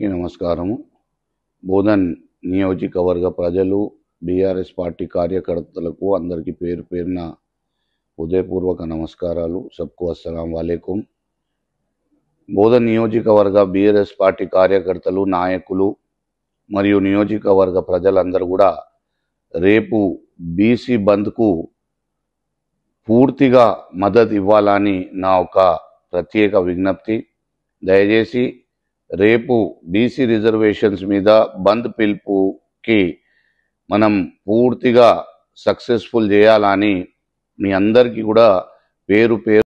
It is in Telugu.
అందరికీ నమస్కారము. బోధన్ నియోజకవర్గ ప్రజలు, బీఆర్ఎస్ పార్టీ కార్యకర్తలకు అందరికీ పేరు పేరున హృదయపూర్వక నమస్కారాలు. సబ్కు అస్సలాం వాలేకుం. బోధన్ నియోజకవర్గ బీఆర్ఎస్ పార్టీ కార్యకర్తలు, నాయకులు మరియు నియోజకవర్గ ప్రజలందరూ కూడా రేపు బీసీ బంద్కు పూర్తిగా మద్దతు ఇవ్వాలని నా ఒక ప్రత్యేక విజ్ఞప్తి. దయచేసి రేపు బీసీ రిజర్వేషన్స్ మీద బంద్ పిలుపుకి మనం పూర్తిగా సక్సెస్ఫుల్ చేయాలని మీ అందరికీ కూడా పేరు